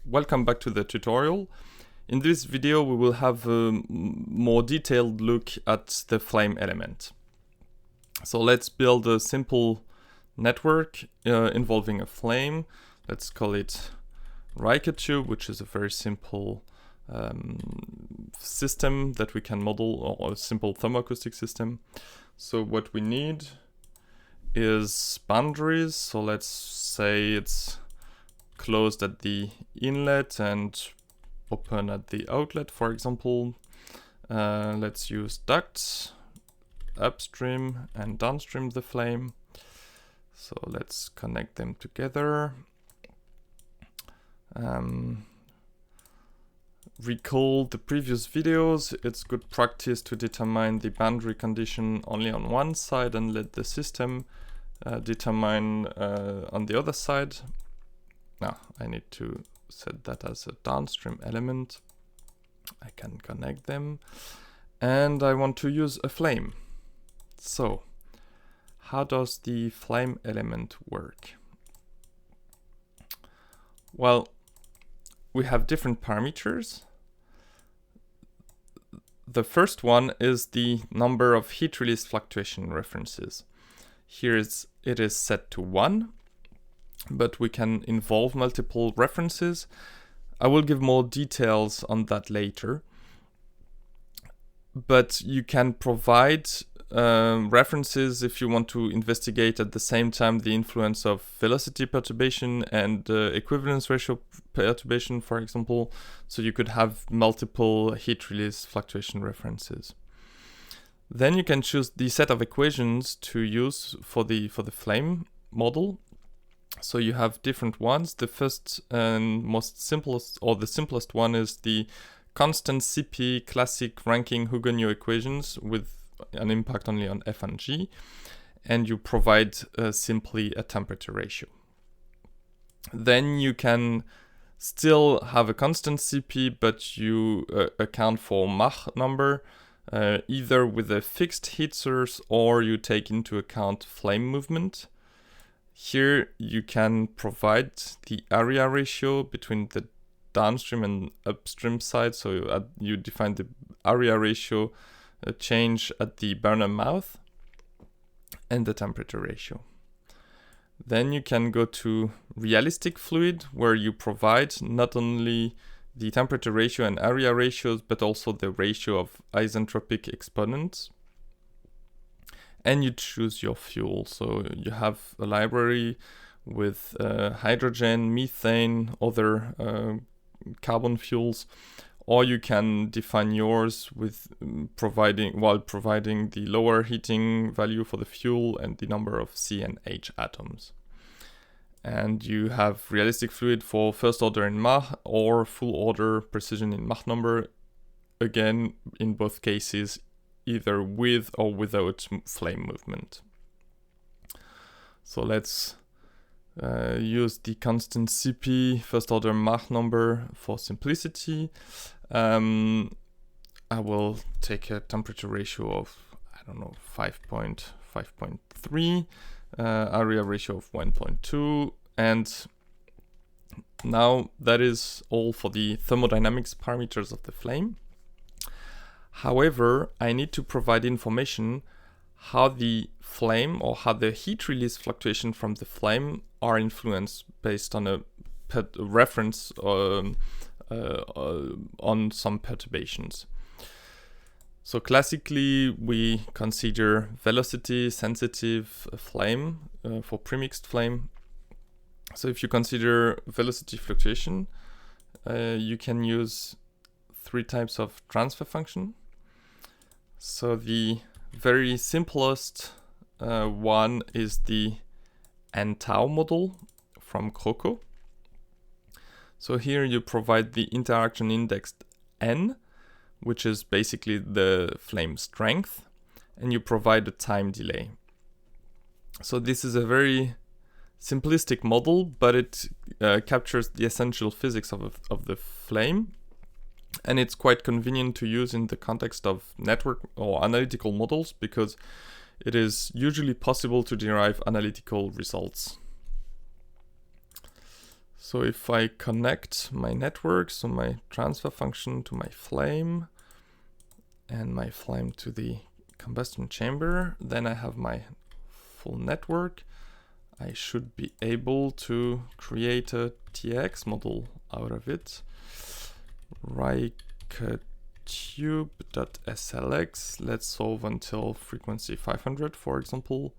Welcome back to the tutorial. In this video we will have a more detailed look at the flame element. So let's build a simple network involving a flame. Let's call it Riker tube, which is a very simple system that we can model, or a simple thermoacoustic system. So what we need is boundaries. So let's say it's closed at the inlet and open at the outlet, for example. Let's use ducts upstream and downstream the flame. So let's connect them together. Recall the previous videos. It's good practice to determine the boundary condition only on one side and let the system determine on the other side. Now I need to set that as a downstream element. I can connect them and I want to use a flame. So how does the flame element work? Well, we have different parameters. The first one is the number of heat release fluctuation references. Here it is set to 1. But we can involve multiple references. I will give more details on that later. But you can provide references if you want to investigate at the same time the influence of velocity perturbation and equivalence ratio perturbation, for example. So you could have multiple heat release fluctuation references. Then you can choose the set of equations to use for the flame model. So you have different ones. The first and the simplest one is the constant CP classic ranking Hugoniot equations with an impact only on F and G, and you provide simply a temperature ratio. Then you can still have a constant CP, but you account for Mach number, either with a fixed heat source or you take into account flame movement. Here you can provide the area ratio between the downstream and upstream side. So you define the area ratio change at the burner mouth and the temperature ratio. Then you can go to realistic fluid, where you provide not only the temperature ratio and area ratios, but also the ratio of isentropic exponents. And you choose your fuel. So you have a library with hydrogen, methane, other carbon fuels, or you can define yours with providing the lower heating value for the fuel and the number of C and H atoms. And you have realistic fluid for first order in Mach or full order precision in Mach number. Again, in both cases, either with or without flame movement. So let's use the constant CP first order Mach number for simplicity. I will take a temperature ratio of, 5.3, area ratio of 1.2, and now that is all for the thermodynamics parameters of the flame. However, I need to provide information how the flame or how the heat release fluctuation from the flame are influenced based on a reference on some perturbations. So classically, we consider velocity sensitive flame for premixed flame. So if you consider velocity fluctuation, you can use 3 types of transfer function. So the very simplest one is the n-tau model from Croco. So here you provide the interaction index n, which is basically the flame strength, and you provide a time delay. So this is a very simplistic model, but it captures the essential physics of the flame. And it's quite convenient to use in the context of network or analytical models because it is usually possible to derive analytical results. So if I connect my network, so my transfer function to my flame and my flame to the combustion chamber, then I have my full network. I should be able to create a TX model out of it. Tube.slx, let's solve until frequency 500, for example.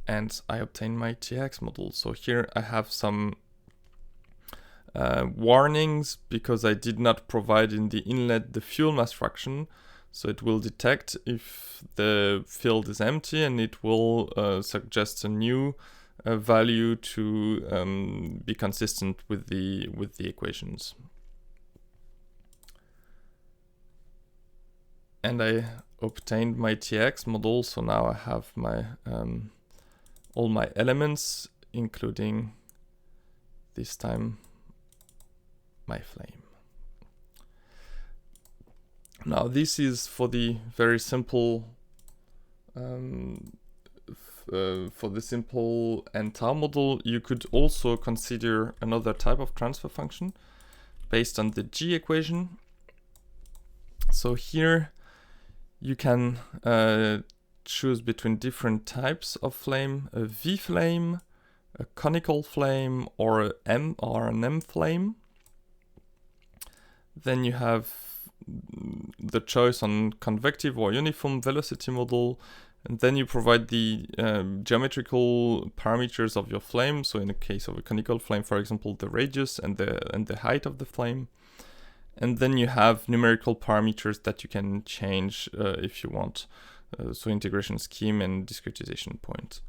And I obtain my TX model. So here I have some warnings because I did not provide in the inlet the fuel mass fraction. So it will detect if the field is empty, and it will suggest a new value to be consistent with the equations. And I obtained my TX model, so now I have my all my elements, including this time my flame. Now this is for the very simple for the simple entire model. You could also consider another type of transfer function based on the G equation. So here you can choose between different types of flame: a V flame, a conical flame, or an M flame. Then you have the choice on convective or uniform velocity model, and then you provide the geometrical parameters of your flame. So in the case of a conical flame, for example, the radius and the height of the flame. And then you have numerical parameters that you can change if you want. So integration scheme and discretization point.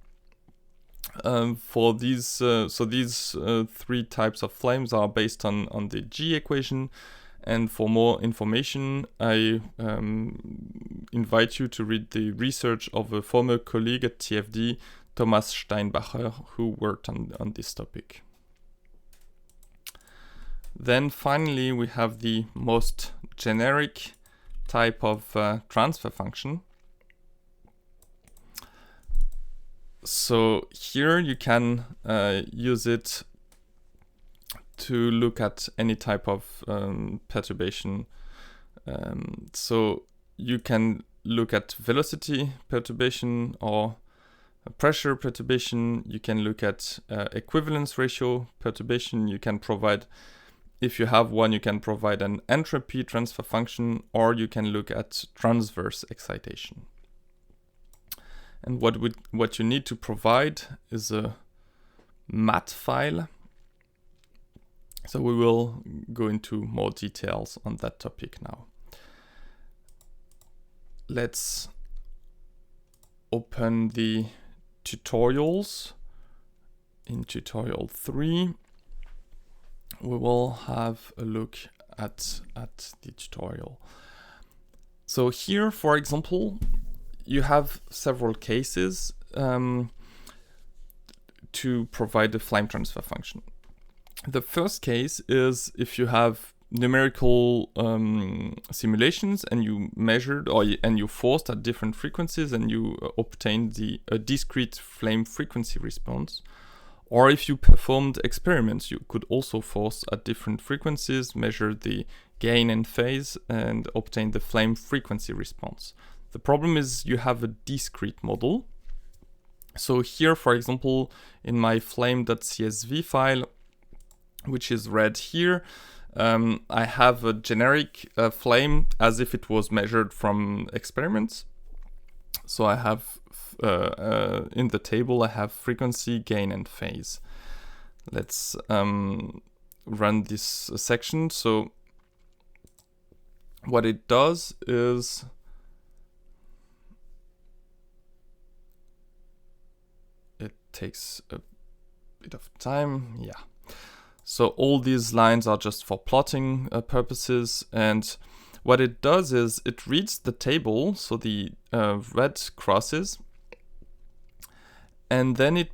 For these, these three types of flames are based on the G equation. And for more information, I invite you to read the research of a former colleague at TFD, Thomas Steinbacher, who worked on this topic. Then finally, we have the most generic type of transfer function. So here you can use it to look at any type of perturbation. So you can look at velocity perturbation or pressure perturbation. You can look at equivalence ratio perturbation. You can provide, if you have one, you can provide an entropy transfer function, or you can look at transverse excitation. And what you need to provide is a mat file. So we will go into more details on that topic now. Let's open the tutorials. In tutorial 3, we will have a look at the tutorial. So here, for example, you have several cases to provide a flame transfer function. The first case is if you have numerical simulations and you measured and you forced at different frequencies and you obtained a discrete flame frequency response. Or if you performed experiments, you could also force at different frequencies, measure the gain and phase, and obtain the flame frequency response. The problem is you have a discrete model. So here, for example, in my flame.csv file, which is read here, I have a generic flame as if it was measured from experiments. So I have in the table, I have frequency, gain, and phase. Let's run this section. So what it does is it takes a bit of time. Yeah. So all these lines are just for plotting purposes, and what it does is it reads the table, so the red crosses, and then it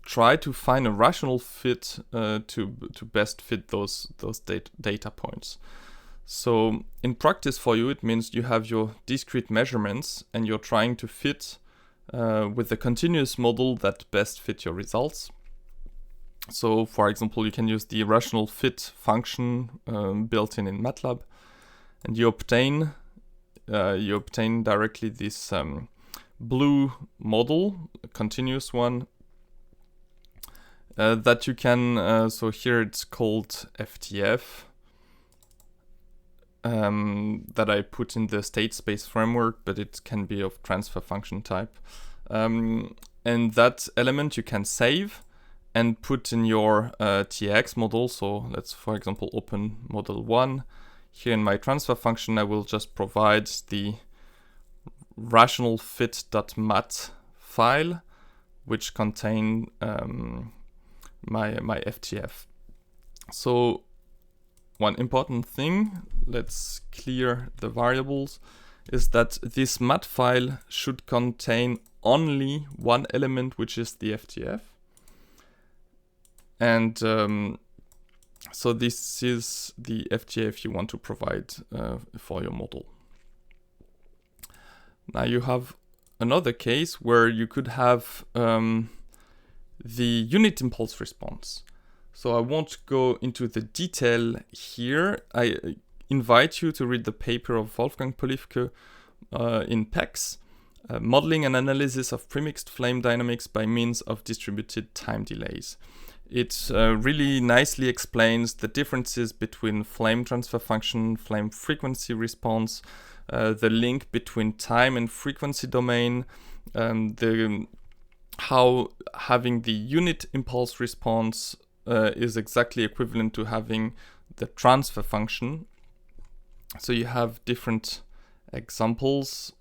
try to find a rational fit to best fit those data points. So in practice for you, it means you have your discrete measurements and you're trying to fit with the continuous model that best fit your results. So for example, you can use the rational fit function built in MATLAB, and you obtain directly this blue model, a continuous one, that you can, so here it's called FTF, that I put in the state space framework, but it can be of transfer function type. And that element you can save and put in your TX model. So let's, for example, open model 1. Here in my transfer function, I will just provide the rational fit.mat file, which contain my FTF. So one important thing, let's clear the variables, is that this mat file should contain only one element, which is the FTF. And so this is the FTF you want to provide for your model. Now you have another case where you could have the unit impulse response. So I won't go into the detail here. I invite you to read the paper of Wolfgang Polifke in PEX, Modeling and Analysis of Premixed Flame Dynamics by Means of Distributed Time Delays. It really nicely explains the differences between flame transfer function, flame frequency response, the link between time and frequency domain, how having the unit impulse response is exactly equivalent to having the transfer function. So you have different examples.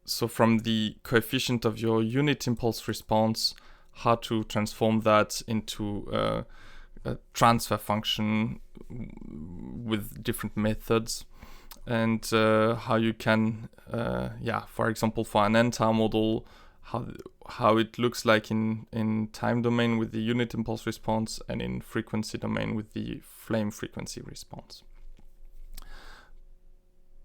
So from the coefficient of your unit impulse response, how to transform that into a transfer function with different methods, and how you can, for example, for an entire model, how it looks like in time domain with the unit impulse response and in frequency domain with the flame frequency response.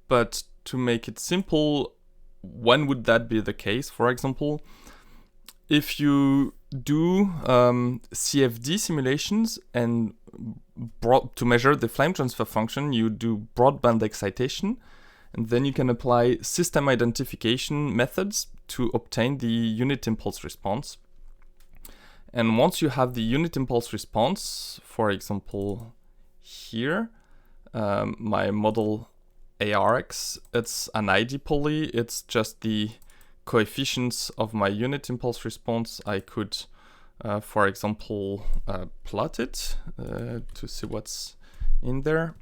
But to make it simple, when would that be the case? For example, if you do CFD simulations and to measure the flame transfer function, you do broadband excitation, and then you can apply system identification methods to obtain the unit impulse response. And once you have the unit impulse response, for example, here, my model ARX, it's an ID poly, it's just the coefficients of my unit impulse response. I could, for example, plot it to see what's in there.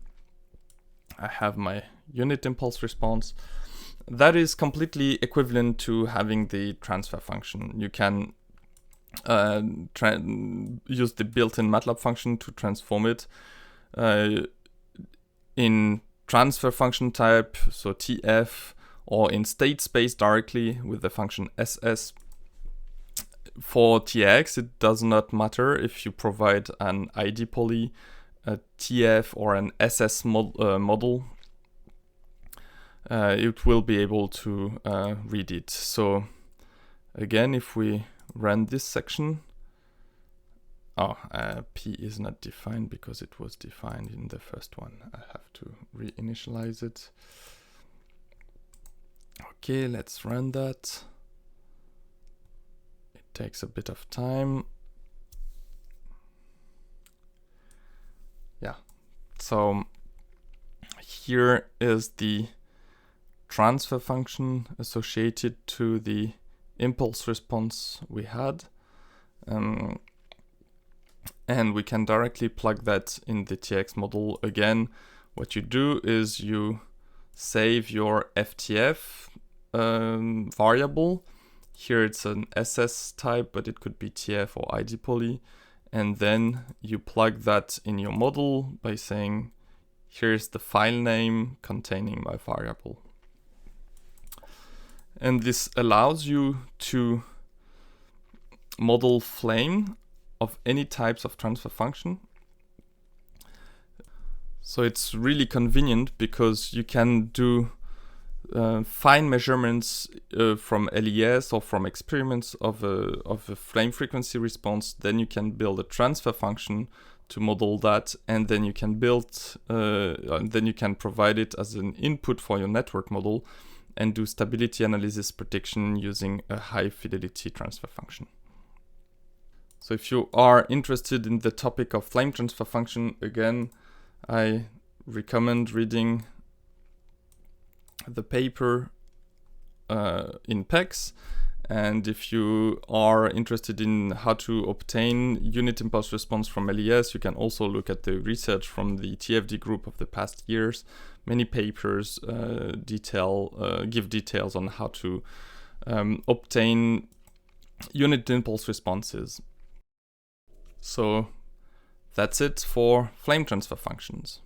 I have my unit impulse response. That is completely equivalent to having the transfer function. You can use the built-in MATLAB function to transform it in transfer function type, so TF, or in state space directly with the function SS. For TX, it does not matter if you provide an ID poly, a TF, or an SS model. It will be able to read it. So again, if we run this section, P is not defined because it was defined in the first one. I have to reinitialize it. Okay, let's run that. It takes a bit of time. Yeah, so here is the transfer function associated to the impulse response we had. And we can directly plug that in the TX model. Again, what you do is you save your FTF variable. Here it's an SS type, but it could be TF or ID poly. And then you plug that in your model by saying, here's the file name containing my variable. And this allows you to model flame of any types of transfer function. So it's really convenient because you can do fine measurements from LES or from experiments of a flame frequency response, then you can build a transfer function to model that, and then you can provide it as an input for your network model and do stability analysis prediction using a high fidelity transfer function. So if you are interested in the topic of flame transfer function, again, I recommend reading the paper in PEX. And if you are interested in how to obtain unit impulse response from LES, you can also look at the research from the TFD group of the past years. Many papers give details on how to obtain unit impulse responses. So that's it for flame transfer functions.